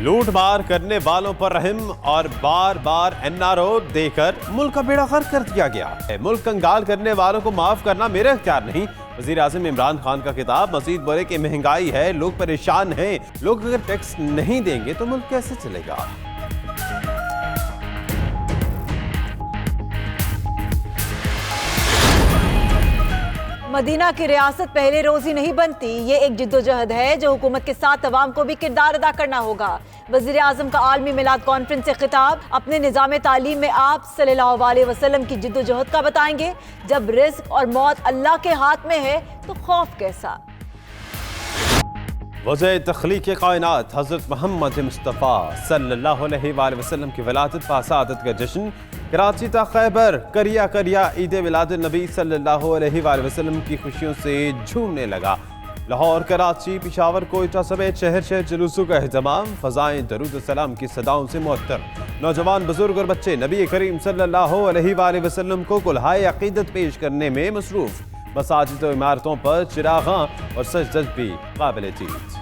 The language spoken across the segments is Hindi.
लूट मार करने वालों पर रहम और बार बार NRO देकर मुल्क का बेड़ा गर्क कर दिया गया है। मुल्क कंगाल करने वालों को माफ करना मेरा इख्तियार नहीं। वजीर आज़म इमरान खान का खिताब। मजीद बोले कि महंगाई है, लोग परेशान हैं, लोग अगर टैक्स नहीं देंगे तो मुल्क कैसे चलेगा। मदीना की रियासत पहले रोज ही नहीं बनती, ये एक जिद्दोजहद है जो हुकूमत के साथ अवाम को भी किरदार अदा करना होगा। वज़ीर आज़म का आलमी मिलाद कॉन्फ्रेंस से खिताब। अपने निज़ाम तालीम में आप सल्लल्लाहु अलैहि वसल्लम की जिद्दोजहद का बताएंगे। जब रिज़्क और मौत अल्लाह के हाथ में है तो खौफ कैसा। वज़ीर तख्लीक़ कायनात हज़रत मोहम्मद मुस्तफ़ा सल्लल्लाहु अलैहि वसल्लम की विलादत पासादत का जश्न। कराची ता खैबर करिया करिया ईद मिलादुन नबी सल्लल्लाहु अलैहि वसल्लम की खुशियों से झूमने लगा। लाहौर, कराची, पिशावर, कोयटा समेत शहर शहर जुलूसों का एहतमाम। फ़ज़ाएं दरूद सलाम की सदाओं से मुअत्तर। नौजवान, बुजुर्ग और बच्चे नबी करीम सल्लल्लाहु अलैहि वसल्लम को कुल्हाए अक़ीदत पेश करने में मसरूफ़। मसाजिद और इमारतों पर चिरागां और सजदज भी काबिल दीद।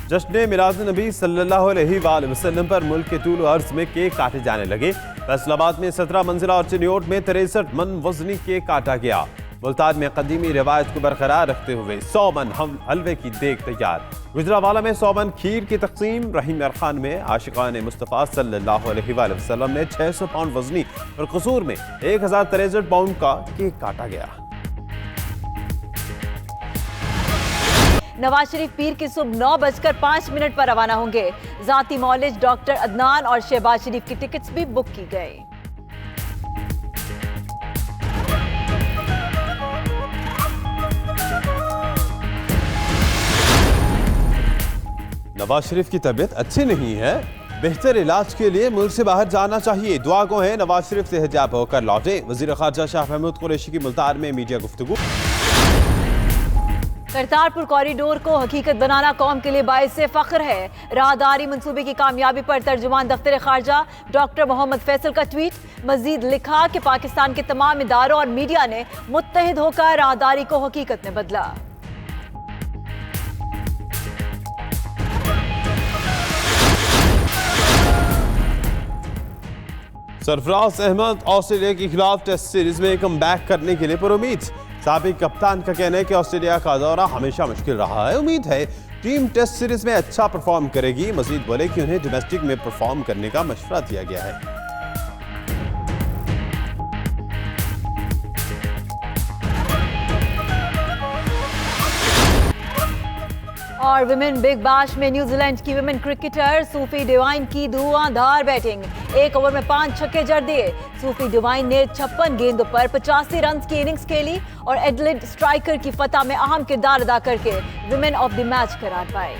जश्न मिलाद नबी सल्लल्लाहु अलैहि वसल्लम पर मुल्क के तूल अर्ज में केक काटे जाने लगे। फैसलाबाद में 17 मंजिला और चिन्योट में 63 मन वजनी केक काटा गया। मुल्तान में कदीमी रिवायत को बरकरार रखते हुए 100 मन हलवे की देग तैयार। गुजरावाला में 100 मन खीर की तकसीम। रहीम अरखान में आशिकान मुस्तफ़ा सल्लल्लाहु अलैहि वसल्लम ने 600 पाउंड वजनी और कसूर में 1063 पाउंड का केक काटा गया। नवाज शरीफ पीर की सुबह 9:05 पर रवाना होंगे। जाती मौलिज डॉक्टर अदनान और शहबाज शरीफ की टिकट्स भी बुक की गई। नवाज शरीफ की तबीयत अच्छी नहीं है, बेहतर इलाज के लिए मुल्क से बाहर जाना चाहिए। दुआ को है नवाज शरीफ से हिजाब होकर लौटे। वजीर खारजा शाह महमूद कुरैशी की मुल्तान में मीडिया गुफ्तगू। करतारपुर कॉरिडोर को हकीकत बनाना कौम के लिए बाइस से फख्र है। राहदारी मंसूबे की कामयाबी पर तर्जुमान दफ्तर खारजा डॉक्टर मोहम्मद फैसल का ट्वीट। मजीद लिखा कि पाकिस्तान के तमाम इदारों और मीडिया ने मुत्तहिद होकर राहदारी को हकीकत में बदला। सरफराज अहमद ऑस्ट्रेलिया के खिलाफ टेस्ट सीरीज में कम बैक करने के लिए पुरुमीद। साबिक कप्तान का कहना है कि ऑस्ट्रेलिया का दौरा हमेशा मुश्किल रहा है। उम्मीद है टीम टेस्ट सीरीज में अच्छा परफॉर्म करेगी। मजीद बोले कि उन्हें डोमेस्टिक में परफॉर्म करने का मशवरा दिया गया है। और विमेन बिग बैश में न्यूजीलैंड की विमेन क्रिकेटर सूफी डिवाइन की धुआंधार बैटिंग। 1 ओवर में 5 छक्के जड़ दिए। सूफी डिवाइन ने 56 गेंदों पर 85 रन की इनिंग्स खेली और एडलेड स्ट्राइकर की फतह में अहम किरदार अदा करके विमेन ऑफ द मैच करार पाए।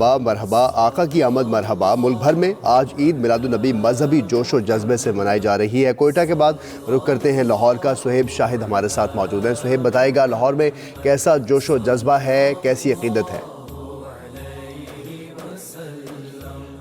मरहबा, आका की आमद मरहबा। मुल्क भर में आज ईद मिलादुन नबी मजहबी जोश और जज्बे से मनाई जा रही है। कोयटा के बाद रुख करते हैं लाहौर का। सुहेब शाहिद हमारे साथ मौजूद हैं। सुहेब, बताएगा लाहौर में कैसा जोश और जज्बा है, कैसी अकीदत है?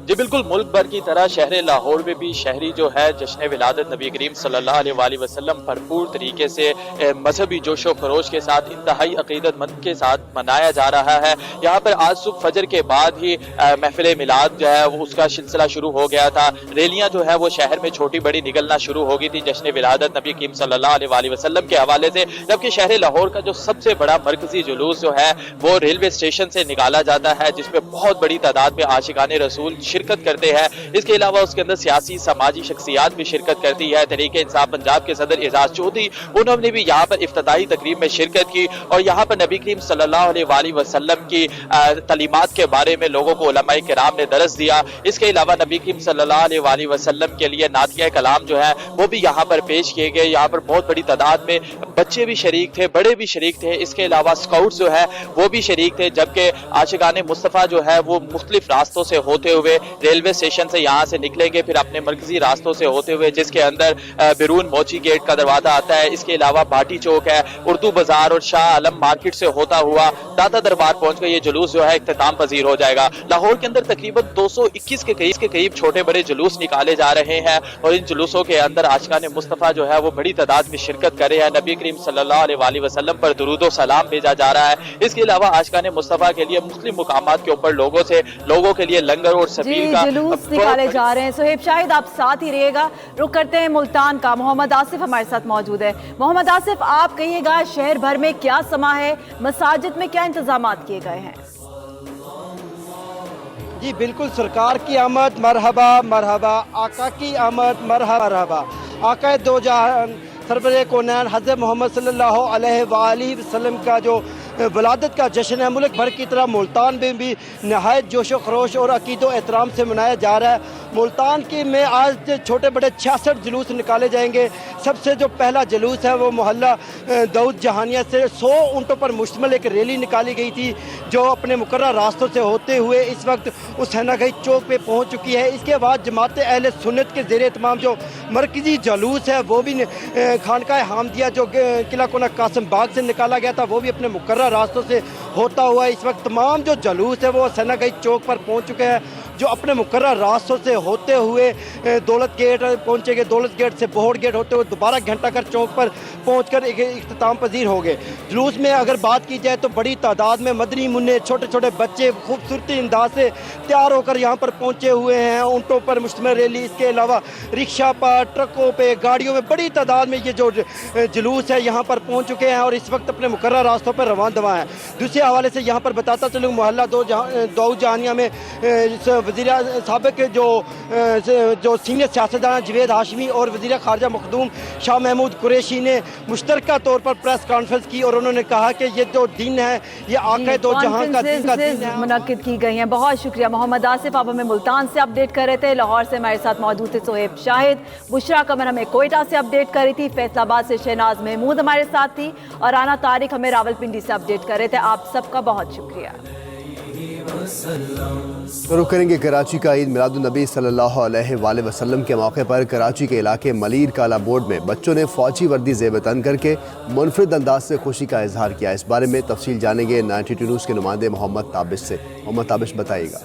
जी बिल्कुल, मुल्क भर की तरह शहर लाहौर में भी शहरी जो है जश्न विलादत नबी करीम सल्लल्लाहु अलैहि वसल्लम भरपूर तरीके से मजहबी जोशो खरोश के साथ इंतहाई अकीदतमंद के साथ मनाया जा रहा है। यहाँ पर आज सुबह फजर के बाद ही महफिल मिलाद जो है वो उसका सिलसिला शुरू हो गया था। रैलियाँ जो है वो शहर में छोटी बड़ी निकलना शुरू हो गई थी जश्न विलादत नबी करीम सल्लल्लाहु अलैहि वसल्लम के हवाले से। जबकि शहर लाहौर का जो सबसे बड़ा मरकजी जुलूस जो है वो रेलवे स्टेशन से निकाला जाता है, जिसमें बहुत बड़ी तादाद में आशिकाने रसूल शिरकत करते हैं। इसके अलावा उसके अंदर सियासी समाजी शख्सियात भी शिरकत करती है। तहरीके इंसाफ पंजाब के सदर एजाज चौधरी, उन्होंने भी यहाँ पर इफ्तिताही तकरीब में शिरकत की और यहाँ पर नबी करीम सल्लल्लाहु अलैहि वसल्लम की तालीमात के बारे में लोगों को उलमाए किराम ने दरस दिया। इसके अलावा नबी करीम सल्लल्लाहु अलैहि वसल्लम के लिए नातिया कलाम जो है वो भी यहाँ पर पेश किए गए। यहाँ पर बहुत बड़ी तादाद में बच्चे भी शरीक थे, बड़े भी शरीक थे। इसके अलावा स्काउट्स जो है वो भी शरीक थे। जबकि आशिकाने मुस्तफ़ा जो है वो मुख्तलिफ रास्तों से होते हुए रेलवे स्टेशन से यहाँ से निकलेंगे, फिर अपने मरकजी रास्तों से होते हुए जिसके अंदर बिरून मोची गेट का दरवाजा आता है, इसके अलावा भाटी चौक है, उर्दू बाजार और शाह आलम मार्केट से होता हुआ दादा दरबार पहुंचकर ये जुलूस जो है इख्तिताम पजीर हो जाएगा। लाहौर के अंदर तकरीबन 221 के करीब छोटे बड़े जुलूस निकाले जा रहे हैं और इन जुलूसों के अंदर आशिकाने मुस्तफ़ा जो है वो बड़ी तादाद में शिरकत कर रहे हैं। नबी करीम सल्लल्लाहु अलैहि वसल्लम पर दुरूद और सलाम भेजा जा रहा है। इसके अलावा आशिकाने मुस्तफ़ा के लिए मुख्तलिफ मुकामात के ऊपर लोगों के लिए लंगर और सबील का जुलूस निकाले जा रहे हैं। सुहेब शाहिद, आप साथ ही रहिएगा। रुक करते हैं मुल्तान का। मोहम्मद आसिफ हमारे साथ मौजूद है। मोहम्मद आसिफ, आप कहिएगा शहर भर में क्या समा है, मसाजिद में क्या इंतजामात किए गए हैं? जी बिल्कुल, सरकार की आमद मरहबा मरहबा, आका की आमद मरहबा मरहबा। आका दो जहान सरवरे कोनैन हज़रत मोहम्मद सल्लल्लाहु अलैहि वसल्लम का जो वलादत का जश्न है, मुल्क भर की तरह मुल्तान में भी नहायत जोश व खरोश और अकीद व एहतराम से मनाया जा रहा है। मुल्तान के में आज छोटे बड़े 66 जुलूस निकाले जाएंगे। सबसे जो पहला जुलूस है वो मोहल्ला दाऊद जहानिया से 100 ऊँटों पर मुश्तमिल एक रैली निकाली गई थी, जो अपने मुकर्रर रास्तों से होते हुए इस वक्त हुसैनागंज चौक पे पहुंच चुकी है। इसके बाद जमात अहले सुन्नत के ज़ेरे तमाम जो मरकजी जुलूस है वो भी खानकाह हामदिया जो किला कोना कासिम बाग से निकाला गया था, वो भी अपने मुकर्रर रास्तों से होता हुआ इस वक्त तमाम जो जुलूस है वो हुसैनागंज चौक पर पहुंच चुके हैं, जो अपने मुकर्रर रास्तों से होते हुए दौलत गेट पहुंचेंगे। दौलत गेट से बोहड़ गेट होते हुए दोबारा घंटाघर चौक पर पहुंचकर इख्तिताम पजीर हो गए। जुलूस में अगर बात की जाए तो बड़ी तादाद में मदनी मुन्ने छोटे छोटे बच्चे खूबसूरती अंदाज से तैयार होकर यहाँ पर पहुँचे हुए हैं। ऊँटों पर मुश्तमिल रैली, इसके अलावा रिक्शा पर, ट्रकों पर, गाड़ियों में बड़ी तादाद में ये जो जुलूस है यहाँ पर पहुँच चुके हैं और इस वक्त अपने मुकर्रर रास्तों पर रवान दवा हैं। दूसरे हवाले से यहाँ पर बताता चलूँ, मोहल्ला दाऊद जहानिया में वज़ीर साबिक़ जो सीनियर सियासतदान जवेद हाशमी और वज़ीर ख़ारजा मखदूम शाह महमूद कुरैशी ने मुश्तरका तौर पर प्रेस कॉन्फ्रेंस की और उन्होंने कहा कि ये जो दिन है ये आका दो जहां का दिन है। मुनक्किद की गई हैं। बहुत शुक्रिया मोहम्मद आसिफ, आप हमें मुल्तान से अपडेट कर रहे थे। लाहौर से हमारे साथ मौजूद थे सुहेब शाहिद। बुशरा कमर हमें कोयटा से अपडेट कर रही थी। फैसलाबाद से शहनाज महमूद हमारे साथ थी और राना तारिक हमें रावलपिंडी से अपडेट कर रहे थे। आप सबका बहुत शुक्रिया। रुक करेंगे कराची का ईद मिलादुन्नबी सल्लल्लाहु अलैहि वसल्लम के मौके पर कराची के इलाके मलीर काला बोर्ड में बच्चों ने फौजी वर्दी ज़ेब-ए-तन करके मुनफरिद अंदाज से खुशी का इजहार किया। इस बारे में तफसील जानेंगे 92 न्यूज़ के नुमाइंदे मोहम्मद ताबिश से। मोहम्मद ताबिश, बताइएगा।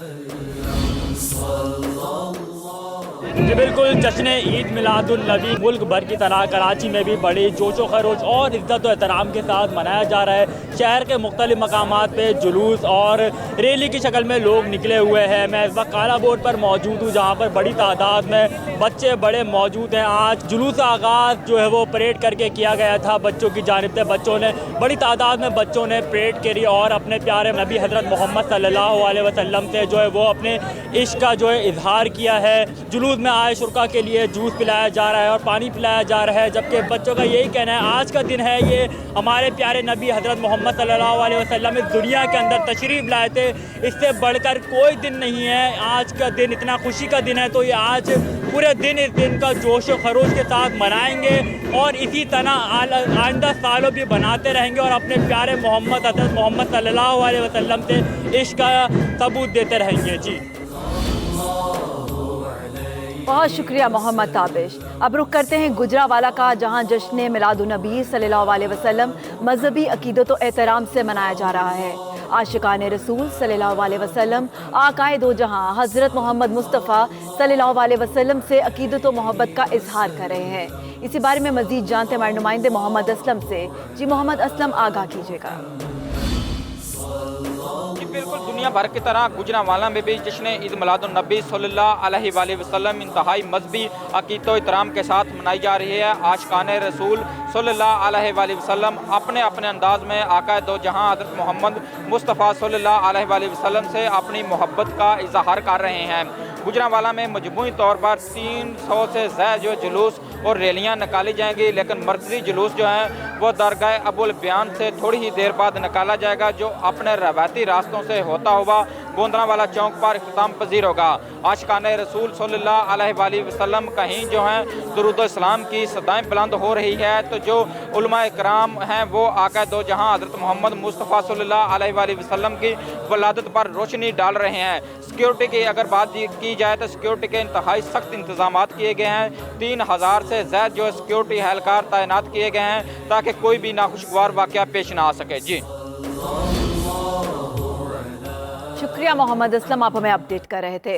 जी बिल्कुल, जश्न ईद मिलादुन्नबी मुल्क भर की तरह कराची में भी बड़ी जोशो खरोश और इज़्ज़त व एहतराम के साथ मनाया जा रहा है। शहर के मुख्तलिफ मकामात पे जुलूस और रैली की शक्ल में लोग निकले हुए हैं। मैं इस वक्त काला बोर्ड पर मौजूद हूँ, जहाँ पर बड़ी तादाद में बच्चे बड़े मौजूद हैं। आज जुलूस का आगाज़ जो है वो परेड करके किया गया था बच्चों की जानिब से। बच्चों ने बड़ी तादाद में बच्चों ने परेड करी और अपने प्यारे नबी हज़रत मोहम्मद सल्लल्लाहु अलैहि वसल्लम से जो है वो अपने इश्क का जो है इजहार किया है। जुलूस में आए शुरका के लिए जूस पिलाया जा रहा है और पानी पिलाया जा रहा है, जबकि बच्चों का यही कहना है आज का दिन है ये हमारे प्यारे नबी हज़रत मोहम्मद सल्लल्लाहु अलैहि वसल्लम इस दुनिया के अंदर तशरीफ़ लाए थे, इससे बढ़कर कोई दिन नहीं है। आज का दिन इतना खुशी का दिन है तो ये आज पूरे दिन इस दिन का जोश व खरोश के साथ मनाएंगे और इसी तरह आइंदा सालों भी बनाते रहेंगे और अपने प्यारे मोहम्मद हज़रत मोहम्मद सल्लल्लाहु अलैहि वसल्लम से इश्क का सबूत देते रहेंगे। जी बहुत शुक्रिया मोहम्मद ताबिश। अब रुख करते हैं गुजरावाला का, जहां जश्न मिलादुन्नबी सल्लल्लाहु अलैहि वसल्लम मजहबी अकीदत व एहतराम से मनाया जा रहा है। आशिकाने रसूल सल्लल्लाहु अलैहि वसल्लम आकाए दो जहां हज़रत मोहम्मद मुस्तफ़ा सल्लल्लाहु अलैहि वसल्लम से अकीदत व मोहब्बत का इजहार कर रहे हैं। इसी बारे में मज़ीद जानते हमारे नुमाइंदे मोहम्मद असलम से। जी मोहम्मद असलम, आगाह कीजिएगा। बिल्कुल, दुनिया भर की तरह गुजरांवाला में भी जश्न ईद मिलादुन्नबी सल्लल्लाहु अलैहि वसल्लम इंतहाई मजहबी अकीदत व एहतराम के साथ मनाई जा रही है। आशिकाने रसूल सल्लल्लाहु अलैहि वसल्लम अपने अपने अंदाज में आका दो जहां हज़रत मोहम्मद मुस्तफ़ा सल्लल्लाहु अलैहि वसल्लम से अपनी मोहब्बत का इजहार कर रहे हैं। गुजरांवाला में मजमूई तौर पर 300 से ज़्यादा जो जुलूस और रैलियाँ निकाली जाएंगी, लेकिन मरकज़ी जुलूस जो है वो दरगाह अबुल बयान से थोड़ी ही देर बाद निकाला जाएगा, जो अपने रवायती रास्तों से होता हुआ गोंदरावाला चौक पर इख्तिताम पजीर होगा। आशिकान रसूल सल्लल्लाहु अलैहि वसल्लम कहीं जो है दुरूद इस्लाम की सदाएं बुलंद हो रही है, तो जो उलमाए कराम हैं वो आका दो जहां हज़रत मोहम्मद मुस्तफ़ा सल्लल्लाहु अलैहि वसल्लम की वलादत पर रोशनी डाल रहे हैं। सिक्योरिटी की अगर बात की जाए तो सिक्योरिटी के इंतहाई सख्त इंतजाम किए गए हैं। 3000 से ज़्यादा जो सिक्योरिटी एहलकार तैनात किए गए हैं ताकि कोई भी नाखुशगवार वाक़या पेश ना आ सके। जी शुक्रिया मोहम्मद असलम, आप हमें अपडेट कर रहे थे।